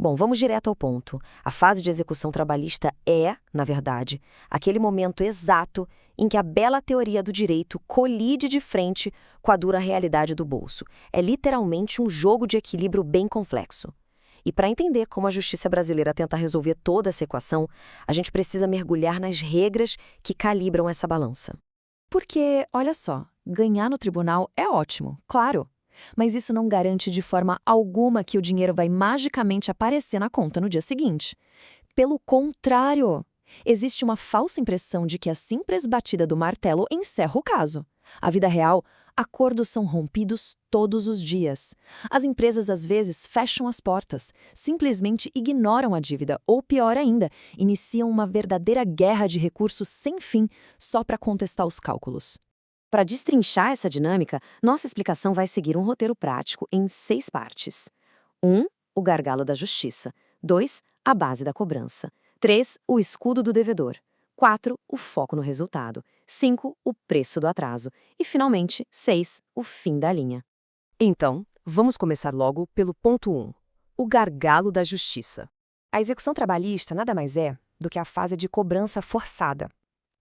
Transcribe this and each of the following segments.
Bom, vamos direto ao ponto. A fase de execução trabalhista é, na verdade, aquele momento exato em que a bela teoria do direito colide de frente com a dura realidade do bolso. É literalmente um jogo de equilíbrio bem complexo. E para entender como a justiça brasileira tenta resolver toda essa equação, a gente precisa mergulhar nas regras que calibram essa balança. Porque, olha só, ganhar no tribunal é ótimo, claro. Mas isso não garante de forma alguma que o dinheiro vai magicamente aparecer na conta no dia seguinte. Pelo contrário, existe uma falsa impressão de que a simples batida do martelo encerra o caso. A vida real, acordos são rompidos todos os dias. As empresas às vezes fecham as portas, simplesmente ignoram a dívida ou, pior ainda, iniciam uma verdadeira guerra de recursos sem fim só para contestar os cálculos. Para destrinchar essa dinâmica, nossa explicação vai seguir um roteiro prático em 6 partes. 1. O gargalo da justiça. 2. A base da cobrança. 3. O escudo do devedor. 4. O foco no resultado. 5. O preço do atraso. E, finalmente, 6. O fim da linha. Então, vamos começar logo pelo ponto 1. O gargalo da justiça. A execução trabalhista nada mais é do que a fase de cobrança forçada.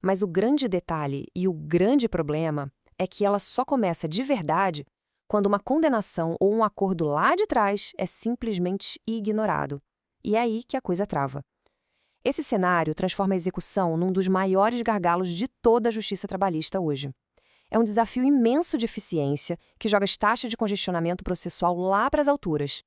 Mas o grande detalhe e o grande problema é que ela só começa de verdade quando uma condenação ou um acordo lá de trás é simplesmente ignorado. E é aí que a coisa trava. Esse cenário transforma a execução num dos maiores gargalos de toda a justiça trabalhista hoje. É um desafio imenso de eficiência que joga as taxas de congestionamento processual lá para as alturas.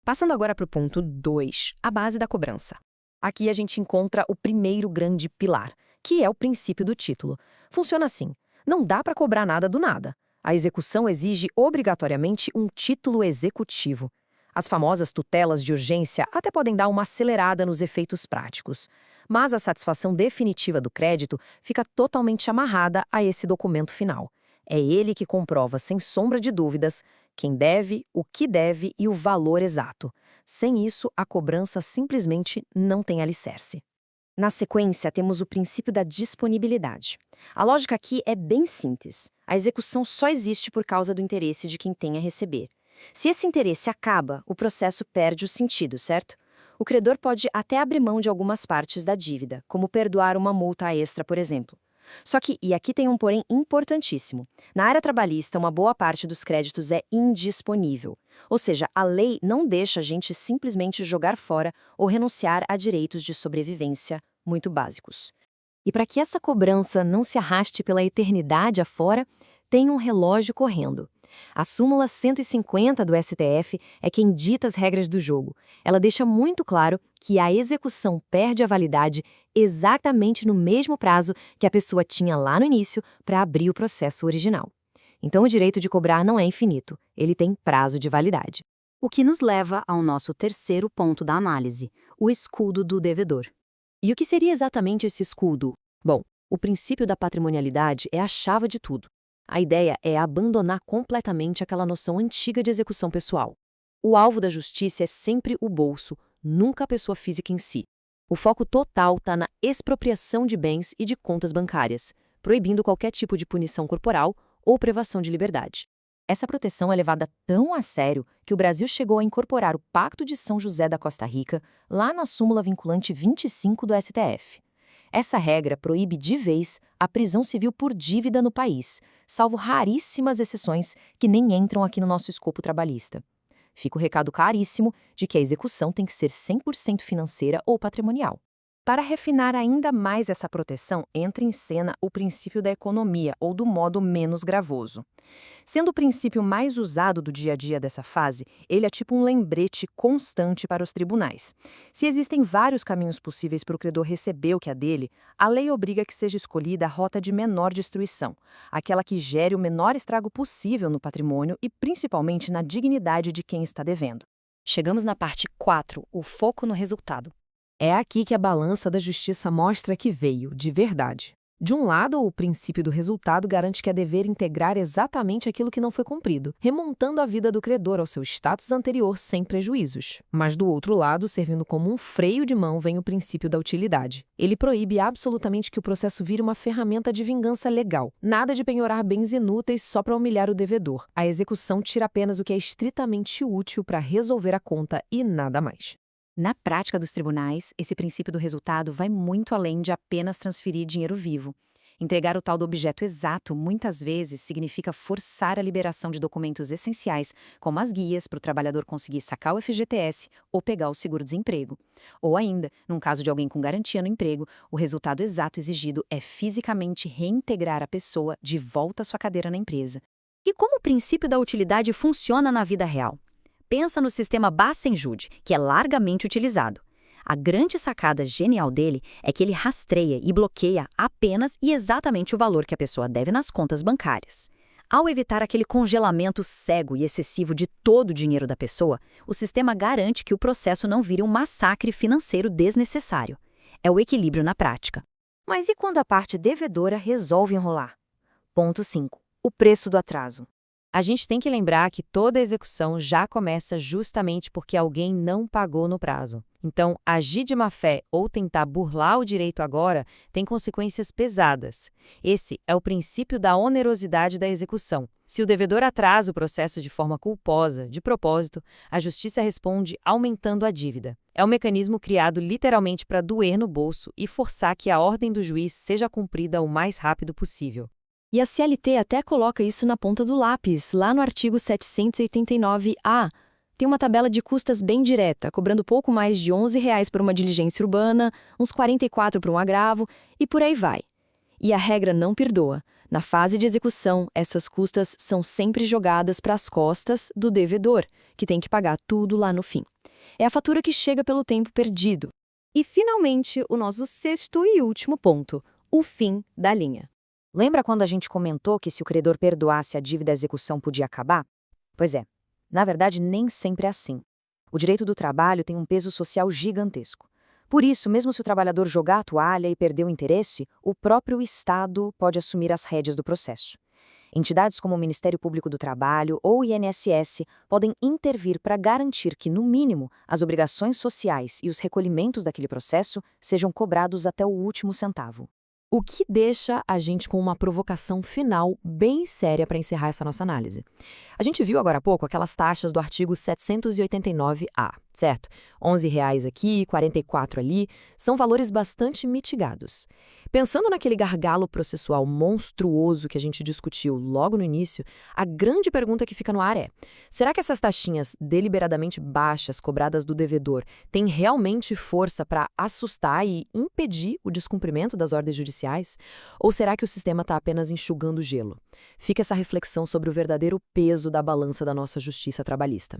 Passando agora para o ponto 2, a base da cobrança. Aqui a gente encontra o primeiro grande pilar, que é o princípio do título. Funciona assim: não dá para cobrar nada do nada. A execução exige obrigatoriamente um título executivo. As famosas tutelas de urgência até podem dar uma acelerada nos efeitos práticos, mas a satisfação definitiva do crédito fica totalmente amarrada a esse documento final. É ele que comprova, sem sombra de dúvidas, quem deve, o que deve e o valor exato. Sem isso, a cobrança simplesmente não tem alicerce. Na sequência, temos o princípio da disponibilidade. A lógica aqui é bem simples. A execução só existe por causa do interesse de quem tem a receber. Se esse interesse acaba, o processo perde o sentido, certo? O credor pode até abrir mão de algumas partes da dívida, como perdoar uma multa extra, por exemplo. Só que, e aqui tem um porém importantíssimo, na área trabalhista uma boa parte dos créditos é indisponível. Ou seja, a lei não deixa a gente simplesmente jogar fora ou renunciar a direitos de sobrevivência muito básicos. E para que essa cobrança não se arraste pela eternidade afora, tem um relógio correndo. A súmula 150 do STF é quem dita as regras do jogo. Ela deixa muito claro que a execução perde a validade exatamente no mesmo prazo que a pessoa tinha lá no início para abrir o processo original. Então, o direito de cobrar não é infinito, ele tem prazo de validade. O que nos leva ao nosso terceiro ponto da análise, o escudo do devedor. E o que seria exatamente esse escudo? Bom, o princípio da patrimonialidade é a chave de tudo. A ideia é abandonar completamente aquela noção antiga de execução pessoal. O alvo da justiça é sempre o bolso, nunca a pessoa física em si. O foco total está na expropriação de bens e de contas bancárias, proibindo qualquer tipo de punição corporal ou privação de liberdade. Essa proteção é levada tão a sério que o Brasil chegou a incorporar o Pacto de São José da Costa Rica lá na súmula vinculante 25 do STF. Essa regra proíbe de vez a prisão civil por dívida no país, salvo raríssimas exceções que nem entram aqui no nosso escopo trabalhista. Fica o recado claríssimo de que a execução tem que ser 100% financeira ou patrimonial. Para refinar ainda mais essa proteção, entra em cena o princípio da economia, ou do modo menos gravoso. Sendo o princípio mais usado do dia a dia dessa fase, ele é tipo um lembrete constante para os tribunais. Se existem vários caminhos possíveis para o credor receber o que é dele, a lei obriga que seja escolhida a rota de menor destruição, aquela que gere o menor estrago possível no patrimônio e principalmente na dignidade de quem está devendo. Chegamos na parte 4, o foco no resultado. É aqui que a balança da justiça mostra que veio, de verdade. De um lado, o princípio do resultado garante que é dever integrar exatamente aquilo que não foi cumprido, remontando a vida do credor ao seu status anterior sem prejuízos. Mas do outro lado, servindo como um freio de mão, vem o princípio da utilidade. Ele proíbe absolutamente que o processo vire uma ferramenta de vingança legal. Nada de penhorar bens inúteis só para humilhar o devedor. A execução tira apenas o que é estritamente útil para resolver a conta e nada mais. Na prática dos tribunais, esse princípio do resultado vai muito além de apenas transferir dinheiro vivo. Entregar o tal do objeto exato muitas vezes significa forçar a liberação de documentos essenciais, como as guias para o trabalhador conseguir sacar o FGTS ou pegar o seguro-desemprego. Ou ainda, num caso de alguém com garantia no emprego, o resultado exato exigido é fisicamente reintegrar a pessoa de volta à sua cadeira na empresa. E como o princípio da utilidade funciona na vida real? Pensa no sistema Bassen-Jude, que é largamente utilizado. A grande sacada genial dele é que ele rastreia e bloqueia apenas e exatamente o valor que a pessoa deve nas contas bancárias. Ao evitar aquele congelamento cego e excessivo de todo o dinheiro da pessoa, o sistema garante que o processo não vire um massacre financeiro desnecessário. É o equilíbrio na prática. Mas e quando a parte devedora resolve enrolar? Ponto 5. O preço do atraso. A gente tem que lembrar que toda execução já começa justamente porque alguém não pagou no prazo. Então, agir de má fé ou tentar burlar o direito agora tem consequências pesadas. Esse é o princípio da onerosidade da execução. Se o devedor atrasa o processo de forma culposa, de propósito, a justiça responde aumentando a dívida. É um mecanismo criado literalmente para doer no bolso e forçar que a ordem do juiz seja cumprida o mais rápido possível. E a CLT até coloca isso na ponta do lápis, lá no artigo 789-A. Tem uma tabela de custas bem direta, cobrando pouco mais de R$ 11 por uma diligência urbana, uns R$ 44 por um agravo, e por aí vai. E a regra não perdoa. Na fase de execução, essas custas são sempre jogadas para as costas do devedor, que tem que pagar tudo lá no fim. É a fatura que chega pelo tempo perdido. E, finalmente, o nosso sexto e último ponto, o fim da linha. Lembra quando a gente comentou que se o credor perdoasse a dívida, a execução podia acabar? Pois é, na verdade nem sempre é assim. O direito do trabalho tem um peso social gigantesco. Por isso, mesmo se o trabalhador jogar a toalha e perder o interesse, o próprio Estado pode assumir as rédeas do processo. Entidades como o Ministério Público do Trabalho ou o INSS podem intervir para garantir que, no mínimo, as obrigações sociais e os recolhimentos daquele processo sejam cobrados até o último centavo. O que deixa a gente com uma provocação final bem séria para encerrar essa nossa análise. A gente viu agora há pouco aquelas taxas do artigo 789-A, certo? R$ 11 aqui, R$ 44 ali, são valores bastante mitigados. Pensando naquele gargalo processual monstruoso que a gente discutiu logo no início, a grande pergunta que fica no ar é: será que essas taxinhas deliberadamente baixas cobradas do devedor têm realmente força para assustar e impedir o descumprimento das ordens judiciais? Ou será que o sistema está apenas enxugando gelo? Fica essa reflexão sobre o verdadeiro peso da balança da nossa justiça trabalhista.